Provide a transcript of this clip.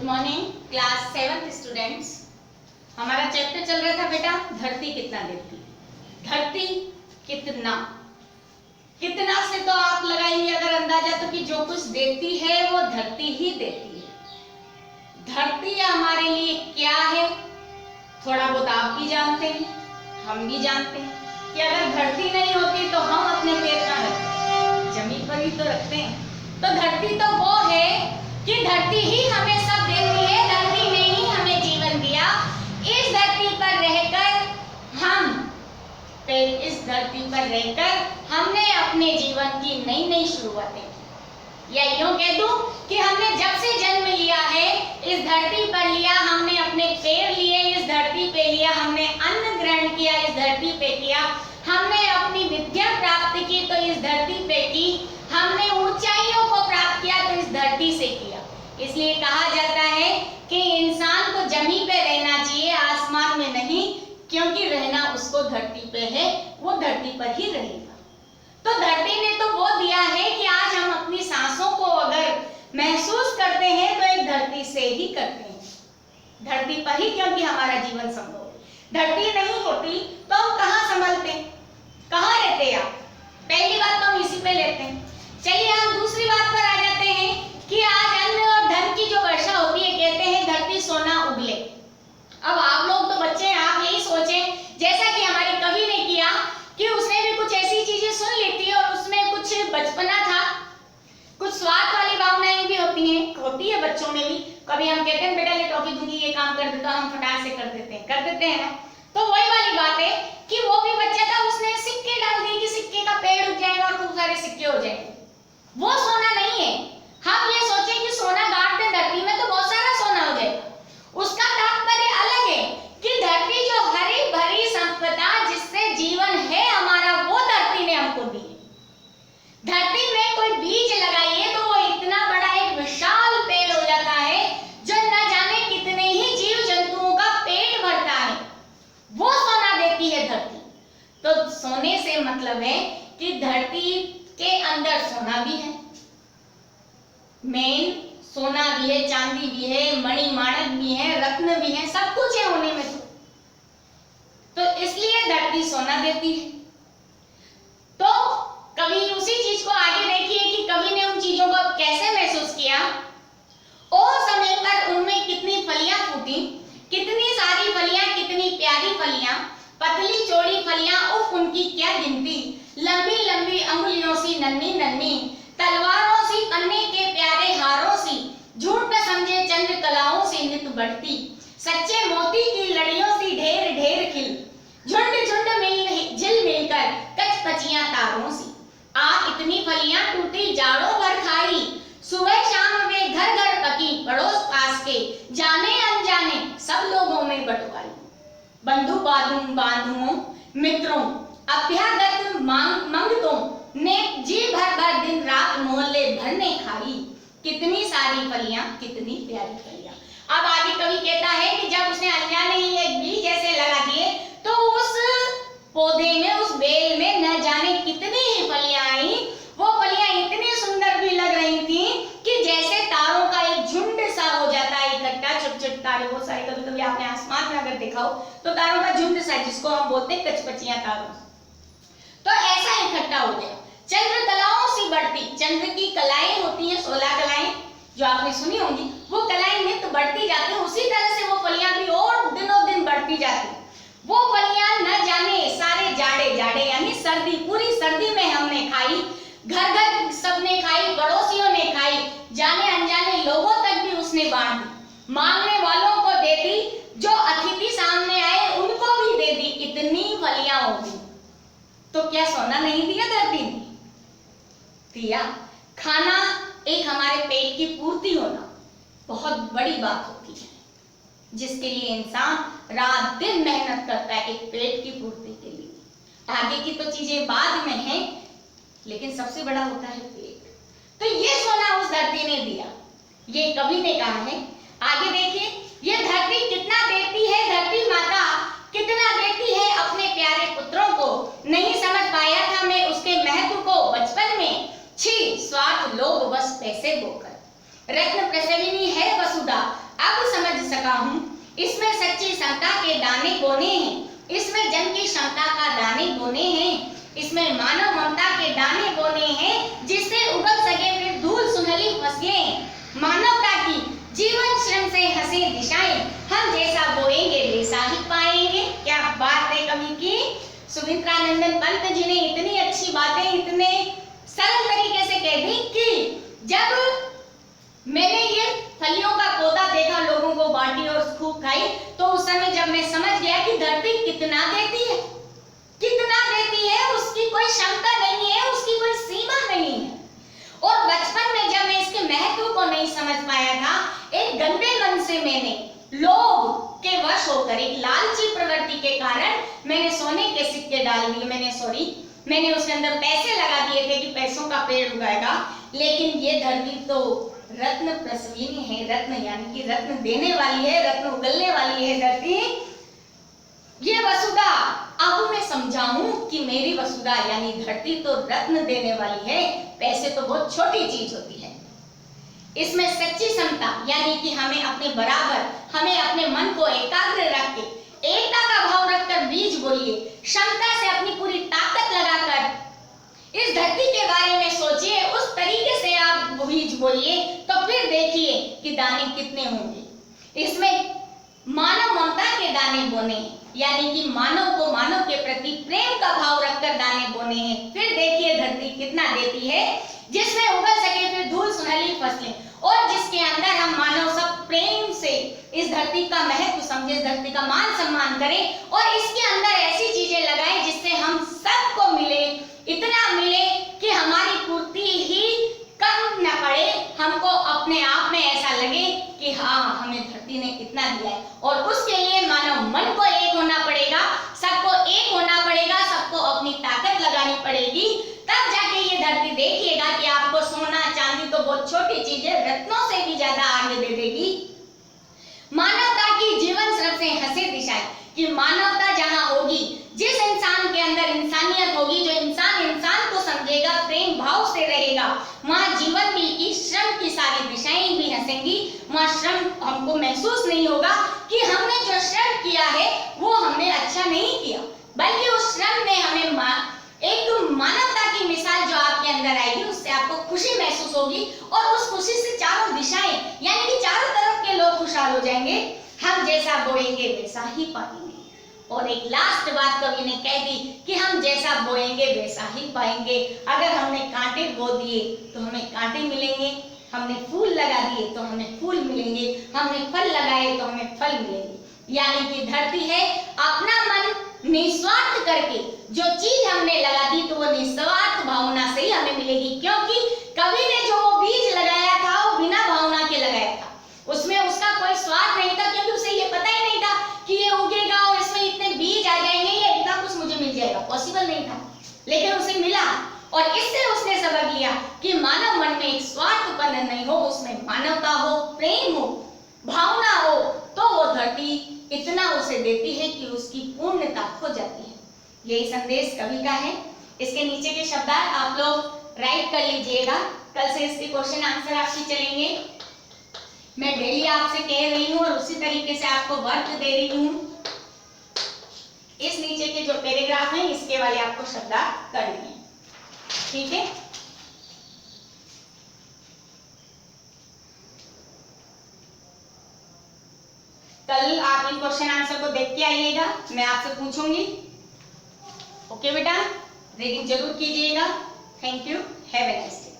Morning class 7th students. हमारा chapter चल रहा था बेटा धरती कितना देती है। धरती कितना कितना से तो आप लगाएंगे अगर अंदाजा तो कि जो कुछ देती है वो धरती ही देती है। धरती हमारे लिए क्या है थोड़ा बहुत आप भी जानते हैं, हम भी जानते हैं कि अगर धरती नहीं होती तो हम अपने पैर कहाँ रखते, जमीन पर ही तो रखते हैं। तो धरती तो वो है कि धरती ही हमें सब देती है, धरती ने ही हमें जीवन दिया। इस धरती पर रहकर हमने अपने जीवन की नई नई शुरुआतें की, या यूं कह दूं कि हमने जब से जन्म लिया है इस धरती पर लिया, हमने अपने पैर लिए इस धरती पे लिया, हमने अन्न ग्रहण किया इस धरती पे किया, हमने अपनी विद्या प्राप्त की तो इस धरती पे की, हमने ऊंचाइयों को प्राप्त किया तो इस धरती से किया। इसलिए कहा जाता है कि इंसान को जमीन पे रहना चाहिए, आसमान में नहीं, क्योंकि रहना उसको धरती पे है, वो धरती पर ही रहेगा। तो धरती ने तो वो दिया है कि आज हम अपनी सांसों को अगर महसूस करते हैं तो एक धरती से ही करते हैं, धरती पर ही, क्योंकि हमारा जीवन संभव है। धरती नहीं होती तो हम कहाँ संभलते, कहाँ रहते आप? पहली बात तो हम इसी पे लेते हैं। चलिए हम दूसरी बात पर आ जाते हैं कि आज अन्न और धन की जो वर्षा होती है, कहते हैं धरती सोना उगले। अब आप लोग तो बच्चे हैं, आप यही सोचें जैसा कि हमारे कवि ने किया कि उसने भी कुछ ऐसी चीजें सुन ली थी और उसमें कुछ बचपना था, कुछ स्वार्थ वाली भावनाएं भी होती है बच्चों में भी। कभी हम कहते हैं बेटा ये टॉफी दूंगी, ये काम कर देता, हम फटाक से कर देते हैं ना। तो वही वाली बात है कि वो भी बच्चा था, उसने सिक्के डाल दिए कि सिक्के का पेड़ उग जाएगा और खूब सारे सिक्के हो जाएंगे। वो सोना नहीं है। हम ये सोचें कि सोना गाड़ दे धरती में तो बहुत सारा सोना हो जाएगा, उसका तात्पर्य अलग है कि धरती जो हरी भरी संपदा जिससे जीवन है हमारा, वो धरती ने हमको दी। धरती में कोई बीज लगाइए तो वो इतना बड़ा एक विशाल पेड़ हो जाता है जो न जाने कितने ही जीव जंतुओं का पेट भरता है, वो सोना देती है धरती। तो सोने से मतलब है कि धरती के अंदर सोना भी है, मेन सोना भी है, चांदी भी है, मणि माणक भी है, रत्न भी है, सब कुछ है होने में। तो इसलिए धरती सोना देती है। तो कवि उसी चीज को आगे देखिए कि कवि ने उन चीजों को कैसे महसूस किया। ओ समय पर उनमें कितनी फलियां फूटी, कितनी सारी फलियां, कितनी प्यारी फलियां, पतली चौड़ी फलियां, उफ उनकी क्या गिनती, लंबी लंबी अंगुलियों सी नन्ही नन्ही, तलवारों सी पन्ने के प्यारे हारों सी, झूठ न समझे चंद्र कलाओं से नित बढ़ती, सच्चे मोती की लड़ियों सी ढेर ढेर खिल, झुंड झुंड झिल मिलकर कचपचियां तारों सी। आ इतनी फलियां टूटी जाड़ों भर खाई, सुबह शाम वे घर घर पकी, पड़ोस पास के जाने अनजाने सब लोगों में बंटवाई। बंधु बांधुओं मित्रों अभ्यागत मंगतों ने जी भर भर दिन रात मोहल्ले भर ने खाई, कितनी सारी फलियां, कितनी प्यारी फलियां। अब आगे कवि कहता है कि जब उसने अनजाने ही एक बीज ऐसे लगा दिए तो उस पौधे में, उस बेल में न जाने कितनी ही फलियां आई। वो फलियां इतनी सुंदर भी लग रही थी कि जैसे तारों का एक झुंड सा हो जाता है इकट्ठा, छोटे छोटे तारे बहुत सारे, कभी कभी आपने आसमान में अगर देखा हो तो तारों का झुंड सा, जिसको हम बोलते हैं कचपचियां तारों, तो ऐसा इकट्ठा हो गया। चंद्र कलाओं से बढ़ती, चंद्र की कलाएं होती हैं 16 कलाएं जो आपने सुनी होंगी, वो कलाएं नित्य बढ़ती जाती हैं, उसी तरह से वो फलियां भी और दिनों दिन बढ़ती जाती। वो फलियां न जाने सारे जाड़े जाड़े यानी सर्दी, पूरी सर्दी में हमने खाई, घर घर सबने खाई, पड़ोसियों ने खाई, जाने अनजाने लोगों तक भी उसने बांट दी, मांगने वालों को दे दी, जो अतिथि सामने आए उनको भी दे दी, इतनी फलियां होगी। तो क्या सोना नहीं दिया धरती ने? दिया। खाना, एक हमारे पेट की पूर्ति होना बहुत बड़ी बात होती है, जिसके लिए इंसान रात दिन मेहनत करता है एक पेट की पूर्ति के लिए। आगे की तो चीजें बाद में हैं, लेकिन सबसे बड़ा होता है पेट। तो ये सोना उस धरती ने दिया, ये कवि ने कहा है। आगे देखिए, ये धरती कितना देती है, धरती माता कितना देती है अपने प्यारे पुत्रों को। नहीं समझ पाया था मैं उसके महत्व को बचपन में, छी स्वार्थ लोभ बस पैसे बोकर। रत्न प्रसविनी है वसुधा, अब समझ सका हूँ, इसमें सच्ची क्षमता के दाने बोने हैं, इसमें जन की क्षमता का दाने बोने हैं, इसमें मानव ममता के दाने बोने हैं, जिससे उगल सके फिर धूल सुनहली फसलें। मानवता की जीवन श्रम से हंसे दिशाएं, हम जैसा बोएंगे वैसा ही पाएंगे। क्या बात है कवि की। सुमित्रानंदन पंत जी ने इतनी अच्छी बातें इतने सरल तरीके से कह दी कि जब मैंने ये फलियों का पौधा देखा, लोगों को बांटी और खूब खाई, तो उस समय जब मैं समझ गया कि धरती कितना देती है, कितना देती है, उसकी कोई क्षमता नहीं है, उसकी कोई सीमा नहीं है। और बचपन में जब मैं इसके महत्व को नहीं समझ पाया था, एक गंदे मन से मैंने लोभ के वश होकर, एक लालची प्रवृत्ति के कारण मैंने सोने के सिक्के डाल दिए, मैंने उसके अंदर पैसे लगा दिए थे कि पैसों का पेड़ उगाएगा। लेकिन ये धरती तो रत्न प्रसविनी है, रत्न यानी कि रत्न देने वाली है, रत्न उगलने वाली है धरती। ये वसुधा अब मैं समझाऊं कि मेरी वसुधा यानी धरती तो रत्न देने वाली है, पैसे तो बहुत छोटी चीज होती है। इसमें सच्ची क्षमता यानी कि हमें अपने बराबर, हमें अपने मन को एकाग्र रख के, एकता का भाव रखकर बीज बोइए, क्षमता से अपनी पूरी ताकत लगाकर इस धरती के बारे में सोचिए, उस तरीके से आप बीज बोइए, तो फिर देखिए कि दाने कितने होंगे। इसमें मानव ममता के दाने बोने हैं, यानी कि मानव को मानव के प्रति प्रेम का भाव रखकर दाने बोने हैं। फिर देखिए धरती कितना देती है, जिसमें उगल सके फिर धूल सुनहली फसलें, और जिसके अंदर हम मानव सब प्रेम से इस धरती का महत्व समझे, इस धरती का मान सम्मान करें, और इसके अंदर ऐसी चीजें लगाएं जिससे हम सबको मिले, इतना मिले कि हमारी पूर्ति ही कम न पड़े, हमको अपने आप में ऐसा लगे कि हाँ, हमें धरती ने कितना दिया है। और उसके लिए मानव मन को एक होना पड़ेगा, सबको एक होना पड़ेगा, सबको अपनी ताकत लगानी पड़ेगी, तब जाके ये धरती देखिएगा कि आपको सोना चांदी तो बहुत छोटी चीज है, रत्नों से भी ज्यादा आगे दे देगी। मानवता की जीवन श्रम से हंसे दिशाएं, कि मानवता जहां होगी, जिस इंसान के अंदर इंसानियत होगी, जो इंसान को समझेगा, प्रेम भाव से रहेगा, वहां जीवन की श्रम की सारी दिशाएं भी हंसेंगी। वहां श्रम हमको महसूस नहीं होगा कि हमने जो श्रम किया है वो हमने अच्छा नहीं किया, बल्कि उस श्रम ने हमें एक तो मानवता की मिसाल जो आपके अंदर आएगी, उससे आपको खुशी महसूस होगी, और उस खुशी से चारों दिशाएं यानी कि चारों तरफ के लोग खुशहाल हो जाएंगे। हम जैसा बोएंगे वैसा ही पाएंगे। और एक लास्ट बात कवि ने कह दी कि हम जैसा बोएंगे वैसा ही पाएंगे। अगर हमने कांटे बो दिए तो हमें कांटे मिलेंगे, हमने फूल लगा दिए तो हमें फूल मिलेंगे, हमने फल लगाए तो हमें फल मिलेंगे। यानी कि धरती है, अपना मन निस्वार्थ करके जो चीज हमने लगा दी तो वो निस्वार्थ भावना से ही हमें मिलेगी, क्योंकि कवि ने जो वो बीज लगाया था वो बिना भावना के लगाया था, उसमें उसका कोई स्वार्थ नहीं था, क्योंकि उसे ये पता ही नहीं था कि ये उगेगा और इसमें इतने बीज आ जाएंगे या इतना कुछ मुझे मिल जाएगा, पॉसिबल नहीं था, लेकिन उसे मिला। और इससे उसने सबक लिया कि मानव मन में एक स्वार्थ उत्पन्न नहीं हो, उसमें मानवता हो, प्रेम हो, भावना हो, तो वो धरती इतना उसे देती है कि उसकी पूर्णता हो जाती है। यही संदेश कवि का है। इसके नीचे के शब्द आप लोग राइट कर लीजिएगा, कल से इसके क्वेश्चन आंसर आपकी चलेंगे। मैं डेली आपसे कह रही हूँ और उसी तरीके से आपको वर्क दे रही हूँ। इस नीचे के जो पैराग्राफ हैं इसके वाले आपको शब्द करने हैं, ठीक है। कल आप इन क्वेश्चन आंसर को देख के आइएगा, मैं आपसे पूछूंगी। ओके बेटा, रीडिंग जरूर कीजिएगा। Thank you, have a nice day.